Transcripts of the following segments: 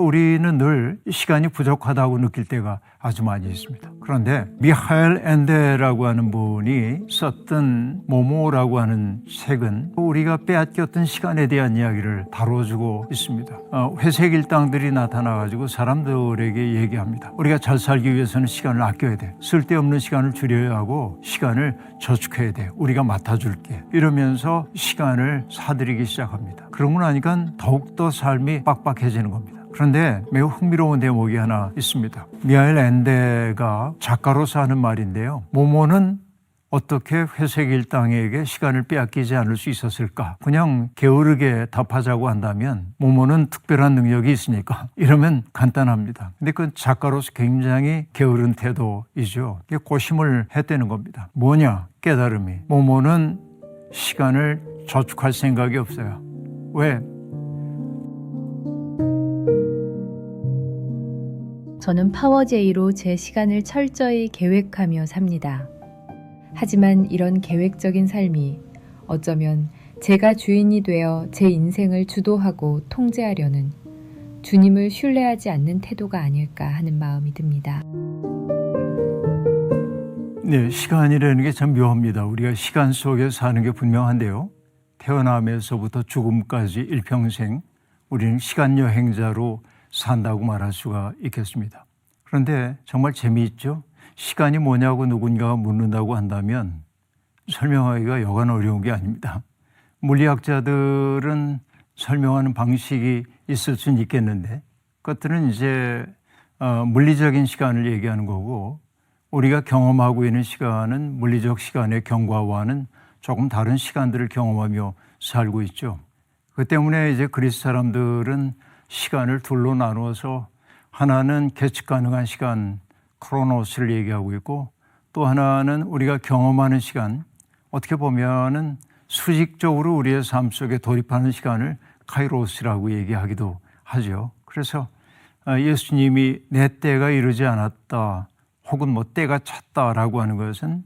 우리는 늘 시간이 부족하다고 느낄 때가 아주 많이 있습니다. 그런데 미하엘 엔데라고 하는 분이 썼던 모모라고 하는 책은 우리가 빼앗겼던 시간에 대한 이야기를 다뤄주고 있습니다. 회색 일당들이 나타나가지고 사람들에게 얘기합니다. 우리가 잘 살기 위해서는 시간을 아껴야 돼. 쓸데없는 시간을 줄여야 하고 시간을 저축해야 돼. 우리가 맡아줄게. 이러면서 시간을 사들이기 시작합니다. 그러고 나니까 더욱더 삶이 빡빡해지는 겁니다. 그런데 매우 흥미로운 대목이 하나 있습니다. 미하엘 엔데가 작가로서 하는 말인데요. 모모는 어떻게 회색 일당에게 시간을 빼앗기지 않을 수 있었을까? 그냥 게으르게 답하자고 한다면 모모는 특별한 능력이 있으니까 이러면 간단합니다. 근데 그건 작가로서 굉장히 게으른 태도이죠. 이게 고심을 했다는 겁니다. 뭐냐? 깨달음이. 모모는 시간을 저축할 생각이 없어요. 왜? 저는 파워제이로 제 시간을 철저히 계획하며 삽니다. 하지만 이런 계획적인 삶이 어쩌면 제가 주인이 되어 제 인생을 주도하고 통제하려는 주님을 신뢰하지 않는 태도가 아닐까 하는 마음이 듭니다. 네, 시간이라는 게 참 묘합니다. 우리가 시간 속에 사는 게 분명한데요. 태어남에서부터 죽음까지 일평생 우리는 시간 여행자로 산다고 말할 수가 있겠습니다. 그런데 정말 재미있죠? 시간이 뭐냐고 누군가가 묻는다고 한다면 설명하기가 여간 어려운 게 아닙니다. 물리학자들은 설명하는 방식이 있을 수는 있겠는데 그것들은 이제 물리적인 시간을 얘기하는 거고 우리가 경험하고 있는 시간은 물리적 시간의 경과와는 조금 다른 시간들을 경험하며 살고 있죠. 그 때문에 이제 그리스 사람들은 시간을 둘로 나누어서 하나는 계측 가능한 시간, 크로노스를 얘기하고 있고 또 하나는 우리가 경험하는 시간, 어떻게 보면은 수직적으로 우리의 삶 속에 돌입하는 시간을 카이로스라고 얘기하기도 하죠. 그래서 예수님이 내 때가 이르지 않았다 혹은 뭐 때가 찼다라고 하는 것은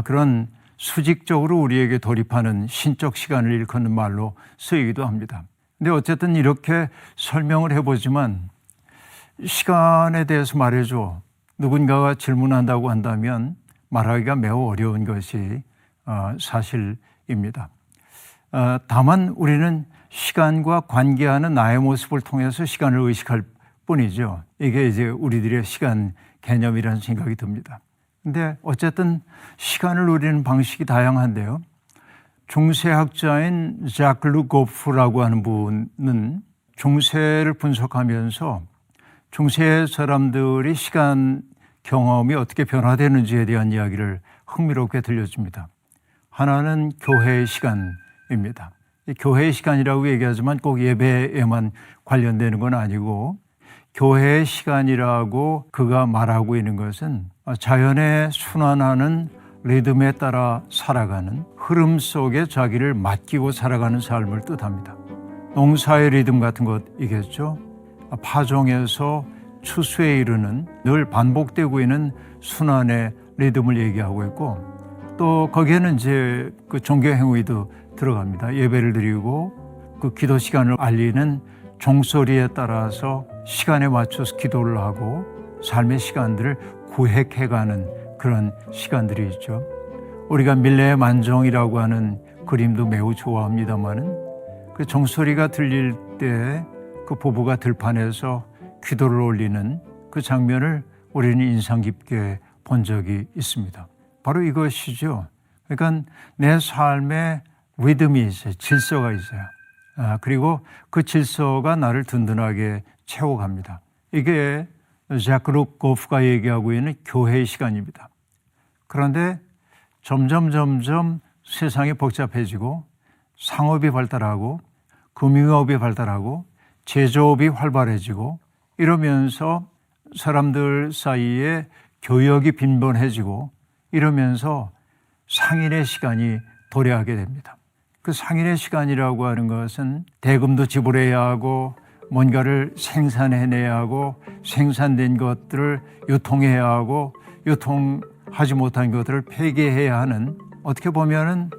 그런 수직적으로 우리에게 돌입하는 신적 시간을 일컫는 말로 쓰이기도 합니다. 근데 어쨌든 이렇게 설명을 해보지만 시간에 대해서 말해줘. 누군가가 질문한다고 한다면 말하기가 매우 어려운 것이 사실입니다. 다만 우리는 시간과 관계하는 나의 모습을 통해서 시간을 의식할 뿐이죠. 이게 이제 우리들의 시간 개념이라는 생각이 듭니다. 근데 어쨌든 시간을 누리는 방식이 다양한데요. 중세학자인 자크 르고프라고 하는 분은 중세를 분석하면서 중세 사람들이 시간 경험이 어떻게 변화되는지에 대한 이야기를 흥미롭게 들려줍니다. 하나는 교회의 시간입니다. 교회의 시간이라고 얘기하지만 꼭 예배에만 관련되는 건 아니고 교회의 시간이라고 그가 말하고 있는 것은 자연의 순환하는 리듬에 따라 살아가는 흐름 속에 자기를 맡기고 살아가는 삶을 뜻합니다. 농사의 리듬 같은 것이겠죠. 파종에서 추수에 이르는 늘 반복되고 있는 순환의 리듬을 얘기하고 있고 또 거기에는 이제 그 종교 행위도 들어갑니다. 예배를 드리고 그 기도 시간을 알리는 종소리에 따라서 시간에 맞춰서 기도를 하고 삶의 시간들을 구획해가는 그런 시간들이 있죠. 우리가 밀레의 만종이라고 하는 그림도 매우 좋아합니다만은 그 종소리가 들릴 때 그 부부가 들판에서 기도를 올리는 그 장면을 우리는 인상 깊게 본 적이 있습니다. 바로 이것이죠. 그러니까 내 삶에 리듬이 있어요. 질서가 있어요. 그리고 그 질서가 나를 든든하게 채워갑니다. 이게 자크 르고프가 얘기하고 있는 교회의 시간입니다. 그런데 점점 세상이 복잡해지고 상업이 발달하고 금융업이 발달하고 제조업이 활발해지고 이러면서 사람들 사이에 교역이 빈번해지고 이러면서 상인의 시간이 도래하게 됩니다. 그 상인의 시간이라고 하는 것은 대금도 지불해야 하고 뭔가를 생산해내야 하고 생산된 것들을 유통해야 하고 유통하지 못한 것들을 폐기해야 하는 어떻게 보면은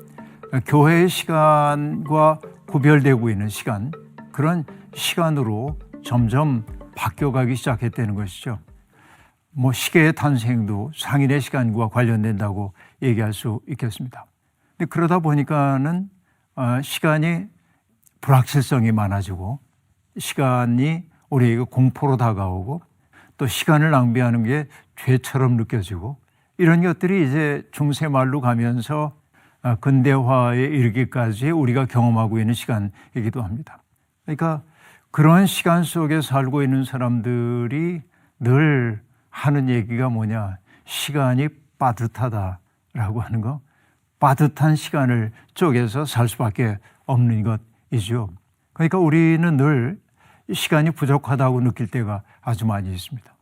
교회의 시간과 구별되고 있는 시간 그런 시간으로 점점 바뀌어가기 시작했다는 것이죠. 뭐 시계의 탄생도 상인의 시간과 관련된다고 얘기할 수 있겠습니다. 근데 그러다 보니까는 시간이 불확실성이 많아지고 시간이 우리에게 공포로 다가오고 또 시간을 낭비하는 게 죄처럼 느껴지고 이런 것들이 이제 중세 말로 가면서 근대화에 이르기까지 우리가 경험하고 있는 시간이기도 합니다. 그러니까 그런 시간 속에 살고 있는 사람들이 늘 하는 얘기가 뭐냐, 시간이 빠듯하다라고 하는 거, 빠듯한 시간을 쪼개서 살 수밖에 없는 것이죠. 그러니까 우리는 늘 시간이 부족하다고 느낄 때가 아주 많이 있습니다.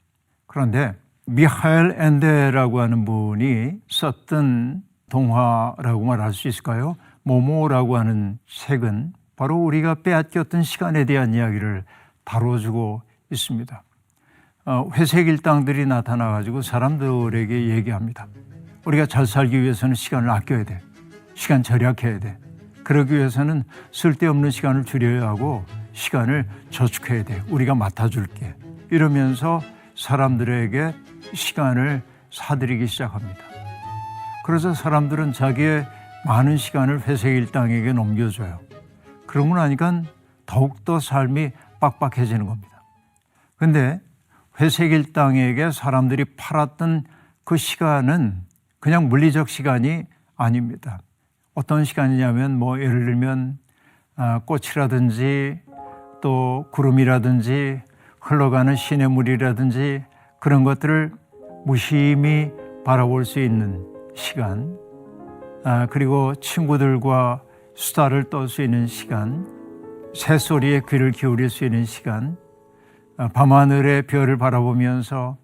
그런데 미하엘 엔데라고 하는 분이 썼던 동화라고 말할 수 있을까요? 모모라고 하는 책은 바로 우리가 빼앗겼던 시간에 대한 이야기를 다뤄주고 있습니다. 회색 일당들이 나타나가지고 사람들에게 얘기합니다. 우리가 잘 살기 위해서는 시간을 아껴야 돼. 시간 절약해야 돼. 그러기 위해서는 쓸데없는 시간을 줄여야 하고 시간을 저축해야 돼. 우리가 맡아줄게. 이러면서 사람들에게 시간을 사들이기 시작합니다. 그래서 사람들은 자기의 많은 시간을 회색 일당에게 넘겨줘요. 그러고 나니까 더욱더 삶이 빡빡해지는 겁니다. 근데 회색 일당에게 사람들이 팔았던 그 시간은 그냥 물리적 시간이 아닙니다. 어떤 시간이냐면 뭐 예를 들면 꽃이라든지 또 구름이라든지 흘러가는 시냇물이라든지 그런 것들을 무심히 바라볼 수 있는 시간, 그리고 친구들과 수다를 떨 수 있는 시간, 새소리에 귀를 기울일 수 있는 시간, 밤하늘의 별을 바라보면서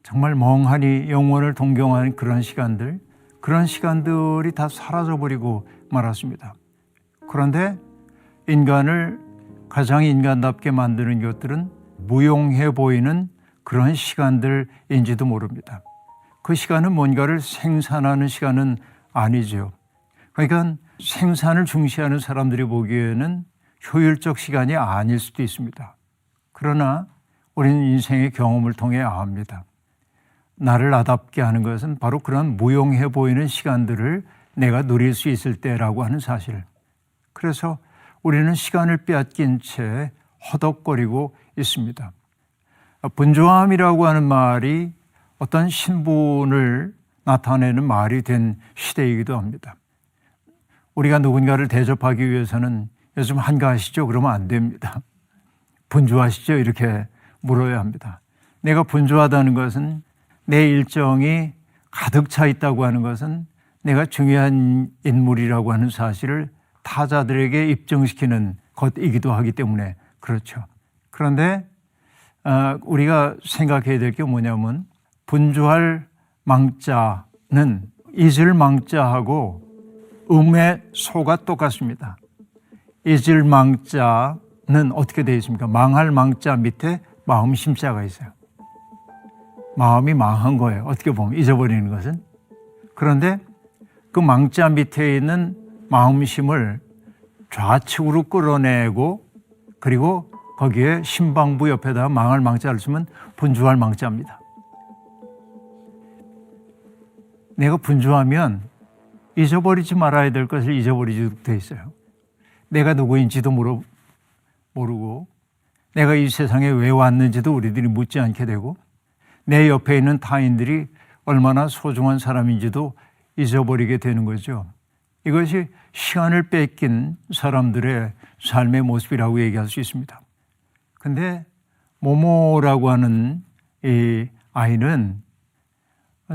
정말 멍하니 영원을 동경하는 그런 시간들, 그런 시간들이 다 사라져버리고 말았습니다. 그런데 인간을 가장 인간답게 만드는 것들은 무용해 보이는 그런 시간들인지도 모릅니다. 그 시간은 뭔가를 생산하는 시간은 아니죠. 그러니까 생산을 중시하는 사람들이 보기에는 효율적 시간이 아닐 수도 있습니다. 그러나 우리는 인생의 경험을 통해 압니다. 나를 나답게 하는 것은 바로 그런 무용해 보이는 시간들을 내가 누릴 수 있을 때라고 하는 사실. 그래서 우리는 시간을 빼앗긴 채 허덕거리고 있습니다. 분주함이라고 하는 말이 어떤 신분을 나타내는 말이 된 시대이기도 합니다. 우리가 누군가를 대접하기 위해서는 요즘 한가하시죠? 그러면 안 됩니다. 분주하시죠? 이렇게 물어야 합니다. 내가 분주하다는 것은 내 일정이 가득 차 있다고 하는 것은 내가 중요한 인물이라고 하는 사실을 타자들에게 입증시키는 것이기도 하기 때문에 그렇죠. 그런데 우리가 생각해야 될 게 뭐냐면 분주할 망자는 잊을 망자하고 음의 소가 똑같습니다. 잊을 망자는 어떻게 되어 있습니까? 망할 망자 밑에 마음 심자가 있어요. 마음이 망한 거예요. 어떻게 보면 잊어버리는 것은. 그런데 그 망자 밑에 있는 마음심을 좌측으로 끌어내고 그리고 거기에 신방부 옆에다가 망할 망자를 쓰면 분주할 망자입니다. 내가 분주하면 잊어버리지 말아야 될 것을 잊어버리게 돼 있어요. 내가 누구인지도 모르고 내가 이 세상에 왜 왔는지도 우리들이 묻지 않게 되고 내 옆에 있는 타인들이 얼마나 소중한 사람인지도 잊어버리게 되는 거죠. 이것이 시간을 뺏긴 사람들의 삶의 모습이라고 얘기할 수 있습니다. 근데 모모라고 하는 이 아이는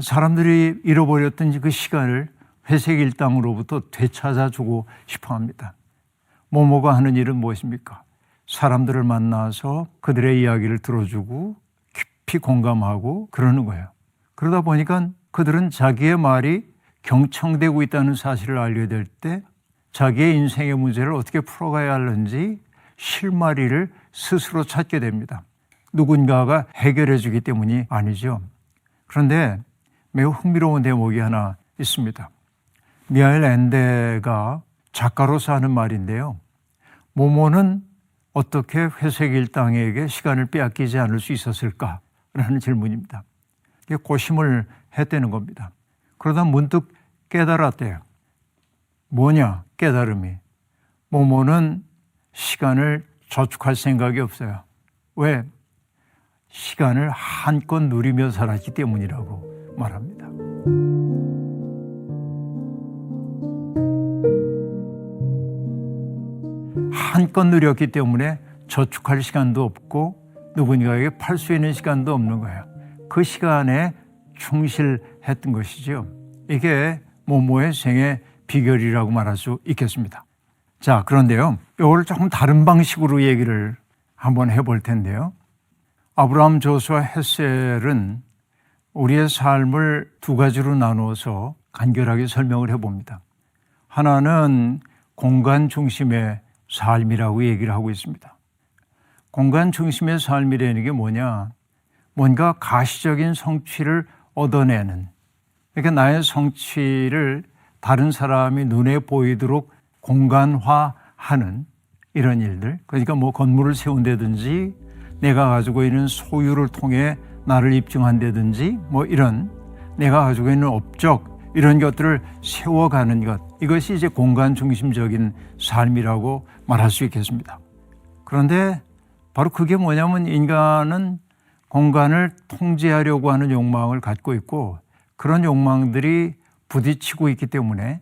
사람들이 잃어버렸던 그 시간을 회색 일당으로부터 되찾아주고 싶어 합니다. 모모가 하는 일은 무엇입니까? 사람들을 만나서 그들의 이야기를 들어주고 깊이 공감하고 그러는 거예요. 그러다 보니까 그들은 자기의 말이 경청되고 있다는 사실을 알게 될 때 자기의 인생의 문제를 어떻게 풀어가야 하는지 실마리를 스스로 찾게 됩니다. 누군가가 해결해 주기 때문이 아니죠. 그런데 매우 흥미로운 대목이 하나 있습니다. 미하엘 엔데가 작가로서 하는 말인데요. 모모는 어떻게 회색 일당에게 시간을 빼앗기지 않을 수 있었을까라는 질문입니다. 이게 고심을 했다는 겁니다. 그러다 문득 깨달았대요. 뭐냐 깨달음이. 모모는 시간을 저축할 생각이 없어요. 왜? 시간을 한껏 누리며 살았기 때문이라고 말합니다. 한껏 누렸기 때문에 저축할 시간도 없고 누군가에게 팔 수 있는 시간도 없는 거예요. 그 시간에 충실했던 것이죠. 이게 모모의 생의 비결이라고 말할 수 있겠습니다. 자, 그런데요. 이걸 조금 다른 방식으로 얘기를 한번 해볼 텐데요. 아브라함 조수아 헷셀은 우리의 삶을 두 가지로 나누어서 간결하게 설명을 해봅니다. 하나는 공간 중심의 삶이라고 얘기를 하고 있습니다. 공간 중심의 삶이라는 게 뭐냐? 뭔가 가시적인 성취를 얻어내는, 그러니까 나의 성취를 다른 사람이 눈에 보이도록 공간화하는 이런 일들. 그러니까 뭐 건물을 세운다든지 내가 가지고 있는 소유를 통해 나를 입증한다든지 뭐 이런 내가 가지고 있는 업적 이런 것들을 세워가는 것, 이것이 이제 공간 중심적인 삶이라고 말할 수 있겠습니다. 그런데 바로 그게 뭐냐면 인간은 공간을 통제하려고 하는 욕망을 갖고 있고 그런 욕망들이 부딪히고 있기 때문에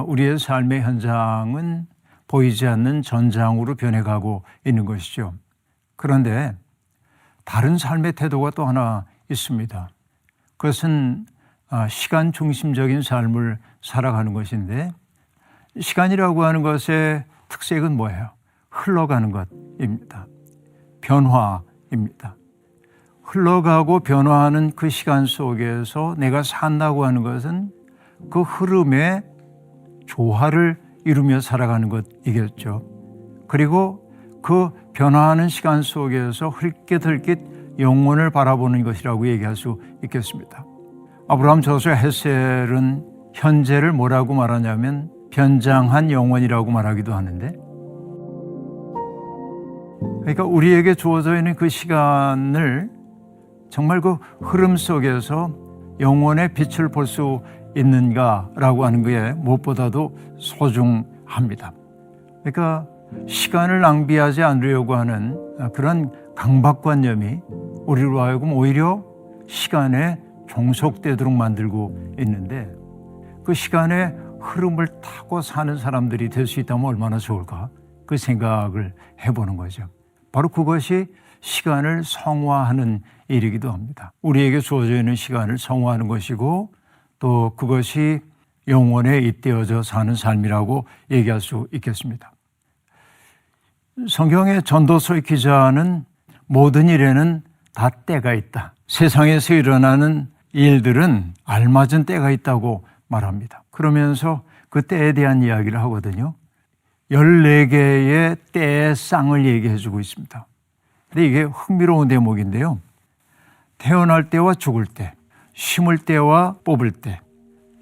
우리의 삶의 현장은 보이지 않는 전장으로 변해가고 있는 것이죠. 그런데 다른 삶의 태도가 또 하나 있습니다. 그것은 시간 중심적인 삶을 살아가는 것인데, 시간이라고 하는 것의 특색은 뭐예요? 흘러가는 것입니다. 변화입니다. 흘러가고 변화하는 그 시간 속에서 내가 산다고 하는 것은 그 흐름에 조화를 이루며 살아가는 것이겠죠. 그리고 그 변화하는 시간 속에서 흘끗흘끗 영혼을 바라보는 것이라고 얘기할 수 있겠습니다. 아브라함 조수아 헷셀은 현재를 뭐라고 말하냐면 변장한 영혼이라고 말하기도 하는데, 그러니까 우리에게 주어져 있는 그 시간을 정말 그 흐름 속에서 영혼의 빛을 볼 수 있는가라고 하는 게 무엇보다도 소중합니다. 그러니까 시간을 낭비하지 않으려고 하는 그런 강박관념이 우리로 하여금 오히려 시간에 종속되도록 만들고 있는데, 그 시간의 흐름을 타고 사는 사람들이 될 수 있다면 얼마나 좋을까, 그 생각을 해보는 거죠. 바로 그것이 시간을 성화하는 일이기도 합니다. 우리에게 주어져 있는 시간을 성화하는 것이고 또 그것이 영혼에 잇대어져 사는 삶이라고 얘기할 수 있겠습니다. 성경의 전도서의 기자는 모든 일에는 다 때가 있다. 세상에서 일어나는 일들은 알맞은 때가 있다고 말합니다. 그러면서 그 때에 대한 이야기를 하거든요. 14개의 때의 쌍을 얘기해 주고 있습니다. 근데 이게 흥미로운 대목인데요. 태어날 때와 죽을 때, 심을 때와 뽑을 때,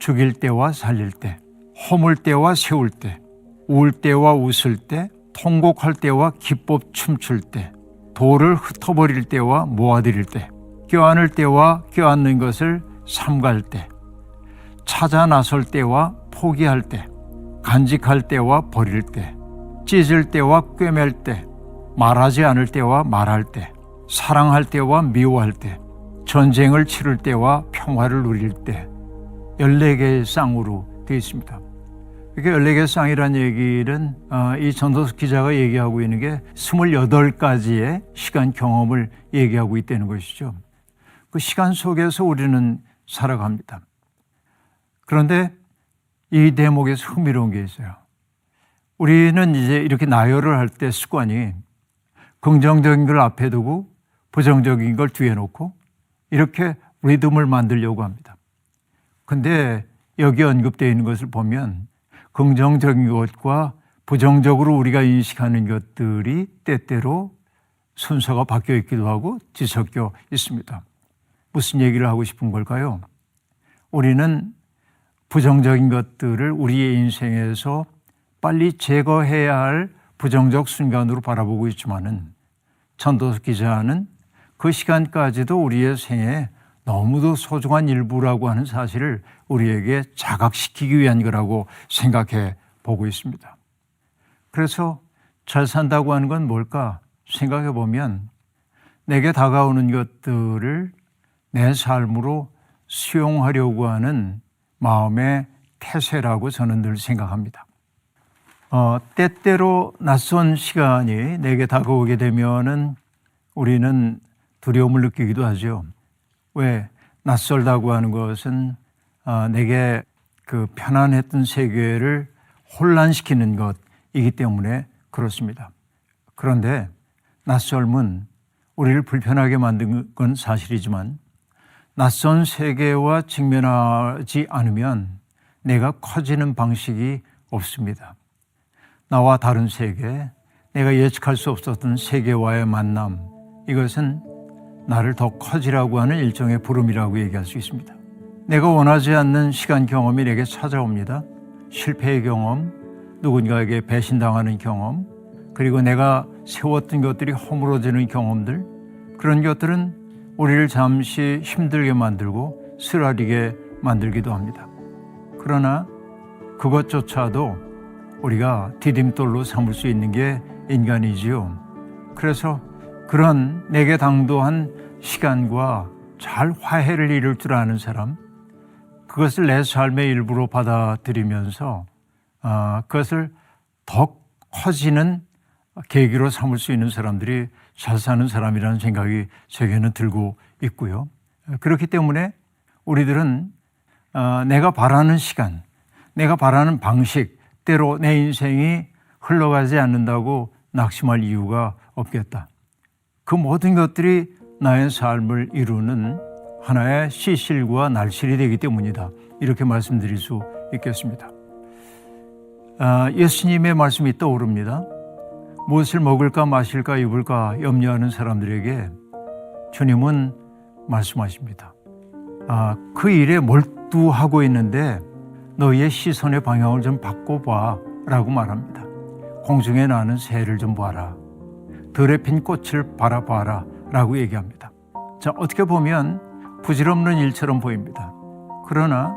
죽일 때와 살릴 때, 허물 때와 세울 때, 울 때와 웃을 때, 통곡할 때와 기뻐 춤출 때, 돌을 흩어버릴 때와 모아들일 때, 껴안을 때와 껴안는 것을 삼갈 때, 찾아 나설 때와 포기할 때, 간직할 때와 버릴 때, 찢을 때와 꿰맬 때, 말하지 않을 때와 말할 때, 사랑할 때와 미워할 때, 전쟁을 치를 때와 평화를 누릴 때, 14개의 쌍으로 되어 있습니다. 이게 14개의 쌍이라는 얘기는 이 전도서 기자가 얘기하고 있는 게 28가지의 시간 경험을 얘기하고 있다는 것이죠. 그 시간 속에서 우리는 살아갑니다. 그런데 이 대목에서 흥미로운 게 있어요. 우리는 이제 이렇게 나열을 할 때 습관이 긍정적인 걸 앞에 두고 부정적인 걸 뒤에 놓고 이렇게 리듬을 만들려고 합니다. 근데 여기 언급되어 있는 것을 보면 긍정적인 것과 부정적으로 우리가 인식하는 것들이 때때로 순서가 바뀌어 있기도 하고 뒤섞여 있습니다. 무슨 얘기를 하고 싶은 걸까요? 우리는 부정적인 것들을 우리의 인생에서 빨리 제거해야 할 부정적 순간으로 바라보고 있지만은 전도서 기자는 그 시간까지도 우리의 생에 너무도 소중한 일부라고 하는 사실을 우리에게 자각시키기 위한 거라고 생각해 보고 있습니다. 그래서 잘 산다고 하는 건 뭘까 생각해 보면 내게 다가오는 것들을 내 삶으로 수용하려고 하는 마음의 태세라고 저는 늘 생각합니다. 때때로 낯선 시간이 내게 다가오게 되면은 우리는 두려움을 느끼기도 하죠. 왜? 낯설다고 하는 것은 내게 그 편안했던 세계를 혼란시키는 것이기 때문에 그렇습니다. 그런데 낯설은 우리를 불편하게 만든 건 사실이지만 낯선 세계와 직면하지 않으면 내가 커지는 방식이 없습니다. 나와 다른 세계, 내가 예측할 수 없었던 세계와의 만남, 이것은 나를 더 커지라고 하는 일종의 부름이라고 얘기할 수 있습니다. 내가 원하지 않는 시간 경험이 내게 찾아옵니다. 실패의 경험, 누군가에게 배신당하는 경험, 그리고 내가 세웠던 것들이 허물어지는 경험들, 그런 것들은 우리를 잠시 힘들게 만들고 쓰라리게 만들기도 합니다. 그러나 그것조차도 우리가 디딤돌로 삼을 수 있는 게 인간이지요. 그래서 그런 내게 당도한 시간과 잘 화해를 이룰 줄 아는 사람, 그것을 내 삶의 일부로 받아들이면서 그것을 더 커지는 계기로 삼을 수 있는 사람들이 잘 사는 사람이라는 생각이 제게는 들고 있고요. 그렇기 때문에 우리들은 내가 바라는 시간, 내가 바라는 방식, 때로 내 인생이 흘러가지 않는다고 낙심할 이유가 없겠다. 그 모든 것들이 나의 삶을 이루는 하나의 시실과 날실이 되기 때문이다. 이렇게 말씀드릴 수 있겠습니다. 예수님의 말씀이 떠오릅니다. 무엇을 먹을까 마실까 입을까 염려하는 사람들에게 주님은 말씀하십니다. 그 일에 몰두하고 있는데 너희의 시선의 방향을 좀 바꿔봐 라고 말합니다. 공중에 나는 새를 좀 봐라. 들에 핀 꽃을 바라봐라 라고 얘기합니다. 자, 어떻게 보면 부질없는 일처럼 보입니다. 그러나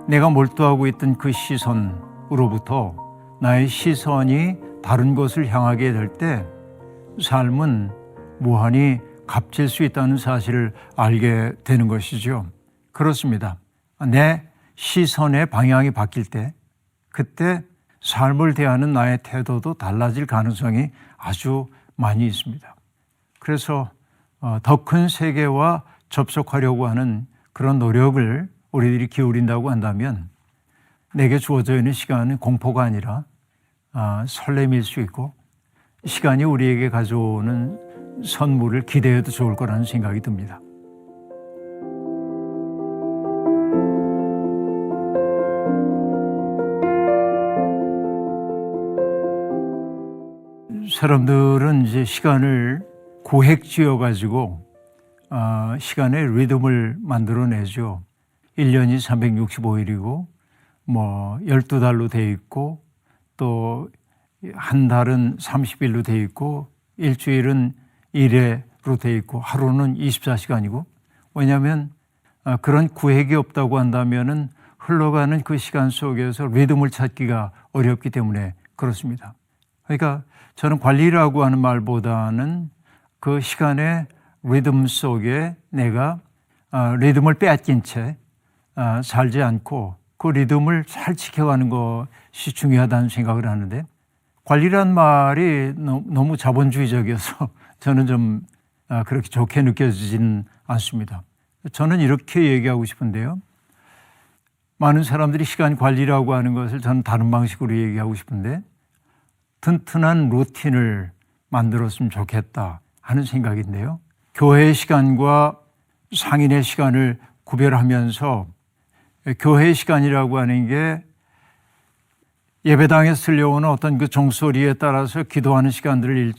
내가 몰두하고 있던 그 시선으로부터 나의 시선이 다른 곳을 향하게 될 때 삶은 무한히 값질 수 있다는 사실을 알게 되는 것이죠. 그렇습니다. 내 시선의 방향이 바뀔 때 그때 삶을 대하는 나의 태도도 달라질 가능성이 아주 많이 있습니다. 그래서 더 큰 세계와 접속하려고 하는 그런 노력을 우리들이 기울인다고 한다면 내게 주어져 있는 시간은 공포가 아니라 설렘일 수 있고 시간이 우리에게 가져오는 선물을 기대해도 좋을 거라는 생각이 듭니다. 사람들은 이제 시간을 구획지어 가지고 시간의 리듬을 만들어내죠. 1년이 365일이고 12달로 돼 있고 또 한 달은 30일로 돼 있고 일주일은 1회로 돼 있고 하루는 24시간이고 왜냐하면 그런 구획이 없다고 한다면은 흘러가는 그 시간 속에서 리듬을 찾기가 어렵기 때문에 그렇습니다. 그러니까 저는 관리라고 하는 말보다는 그 시간의 리듬 속에 내가 리듬을 빼앗긴 채 살지 않고 그 리듬을 잘 지켜가는 것이 중요하다는 생각을 하는데 관리란 말이 너무 자본주의적이어서 저는 좀 그렇게 좋게 느껴지지는 않습니다. 저는 이렇게 얘기하고 싶은데요. 많은 사람들이 시간 관리라고 하는 것을 저는 다른 방식으로 얘기하고 싶은데 튼튼한 루틴을 만들었으면 좋겠다 하는 생각인데요. 교회의 시간과 상인의 시간을 구별하면서 교회의 시간이라고 하는 게 예배당에 들려오는 어떤 그 종소리에 따라서 기도하는 시간들을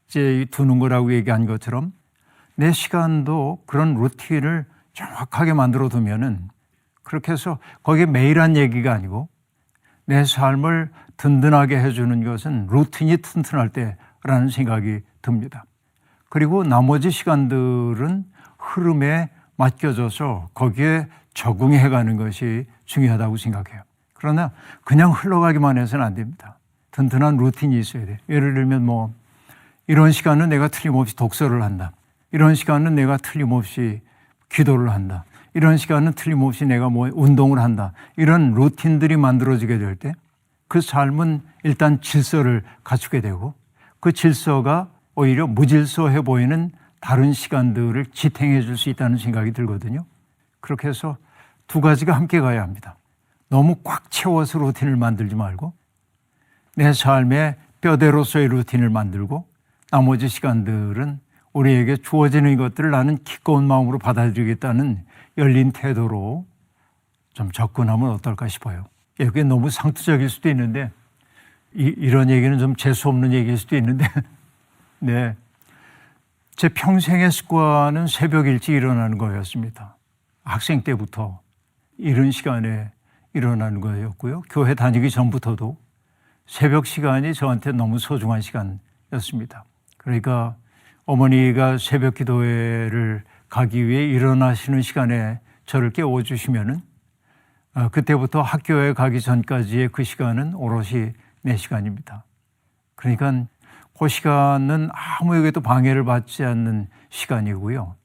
일제히 두는 거라고 얘기한 것처럼 내 시간도 그런 루틴을 정확하게 만들어 두면은 그렇게 해서 거기에 매일 한 얘기가 아니고 내 삶을 든든하게 해주는 것은 루틴이 튼튼할 때라는 생각이 듭니다. 그리고 나머지 시간들은 흐름에 맡겨져서 거기에 적응해가는 것이 중요하다고 생각해요. 그러나 그냥 흘러가기만 해서는 안 됩니다. 든든한 루틴이 있어야 돼요. 예를 들면 이런 시간은 내가 틀림없이 독서를 한다. 이런 시간은 내가 틀림없이 기도를 한다. 이런 시간은 틀림없이 내가 운동을 한다. 이런 루틴들이 만들어지게 될 때 그 삶은 일단 질서를 갖추게 되고 그 질서가 오히려 무질서해 보이는 다른 시간들을 지탱해 줄 수 있다는 생각이 들거든요. 그렇게 해서 두 가지가 함께 가야 합니다. 너무 꽉 채워서 루틴을 만들지 말고 내 삶의 뼈대로서의 루틴을 만들고 나머지 시간들은 우리에게 주어지는 것들을 나는 기꺼운 마음으로 받아들이겠다는 열린 태도로 좀 접근하면 어떨까 싶어요. 이게 너무 상투적일 수도 있는데 이런 얘기는 좀 재수없는 얘기일 수도 있는데 네, 제 평생의 습관은 새벽 일찍 일어나는 거였습니다. 학생 때부터 이른 시간에 일어나는 거였고요. 교회 다니기 전부터도 새벽 시간이 저한테 너무 소중한 시간이었습니다. 그러니까 어머니가 새벽 기도회를 가기 위해 일어나시는 시간에 저를 깨워주시면은 그때부터 학교에 가기 전까지의 그 시간은 오롯이 내 시간입니다. 그러니까 그 시간은 아무에게도 방해를 받지 않는 시간이고요.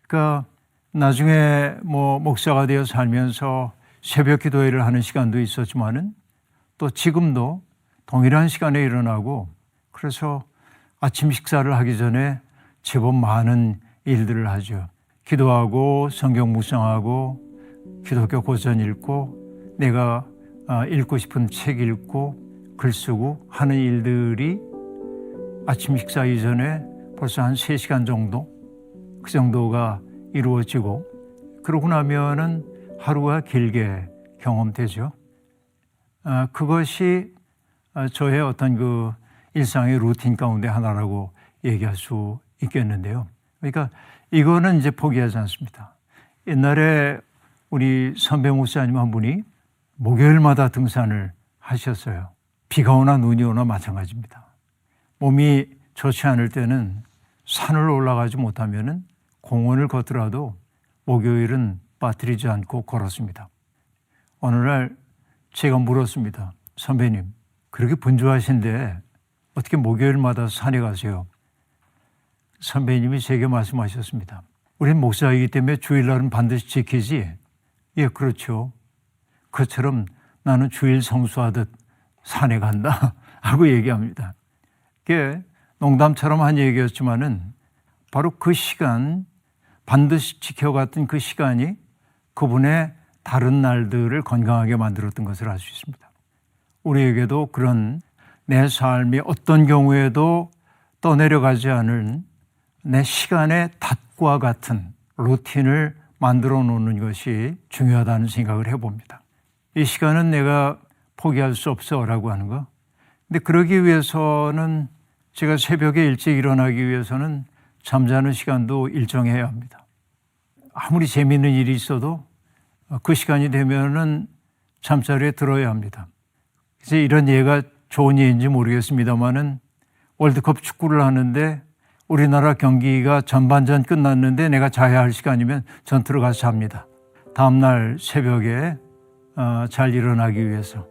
그러니까 나중에 목사가 되어 살면서 새벽 기도회를 하는 시간도 있었지만은 또 지금도 동일한 시간에 일어나고 그래서 아침 식사를 하기 전에 제법 많은 일들을 하죠. 기도하고 성경 묵상하고 기독교 고전 읽고 내가 읽고 싶은 책 읽고 글 쓰고 하는 일들이 아침 식사 이전에 벌써 한 3시간 정도 그 정도가 이루어지고 그러고 나면은 하루가 길게 경험되죠. 그것이 저의 어떤 그 일상의 루틴 가운데 하나라고 얘기할 수 있겠는데요. 그러니까 이거는 이제 포기하지 않습니다. 옛날에 우리 선배 목사님 한 분이 목요일마다 등산을 하셨어요. 비가 오나 눈이 오나 마찬가지입니다. 몸이 좋지 않을 때는 산을 올라가지 못하면은 공원을 걷더라도 목요일은 빠뜨리지 않고 걸었습니다. 어느 날 제가 물었습니다. 선배님, 그렇게 분주하신데 어떻게 목요일마다 산에 가세요? 선배님이 제게 말씀하셨습니다. 우린 목사이기 때문에 주일날은 반드시 지키지. 예, 그렇죠. 그처럼 나는 주일 성수하듯 산에 간다 하고 얘기합니다. 그게 농담처럼 한 얘기였지만은 바로 그 시간, 반드시 지켜갔던 그 시간이 그분의 다른 날들을 건강하게 만들었던 것을 알 수 있습니다. 우리에게도 그런 내 삶이 어떤 경우에도 떠내려가지 않은 내 시간의 닷과 같은 루틴을 만들어 놓는 것이 중요하다는 생각을 해봅니다. 이 시간은 내가 포기할 수 없어라고 하는 거. 근데 그러기 위해서는 제가 새벽에 일찍 일어나기 위해서는 잠자는 시간도 일정해야 합니다. 아무리 재미있는 일이 있어도 그 시간이 되면은 잠자리에 들어야 합니다. 그래서 이런 예가 좋은 예인지 모르겠습니다만은 월드컵 축구를 하는데 우리나라 경기가 전반전 끝났는데 내가 자야 할 시간이면 전 들어가서 잡니다. 다음날 새벽에 잘 일어나기 위해서.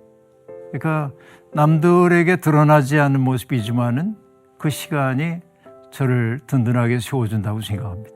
그러니까 남들에게 드러나지 않는 모습이지만은 그 시간이 저를 든든하게 세워준다고 생각합니다.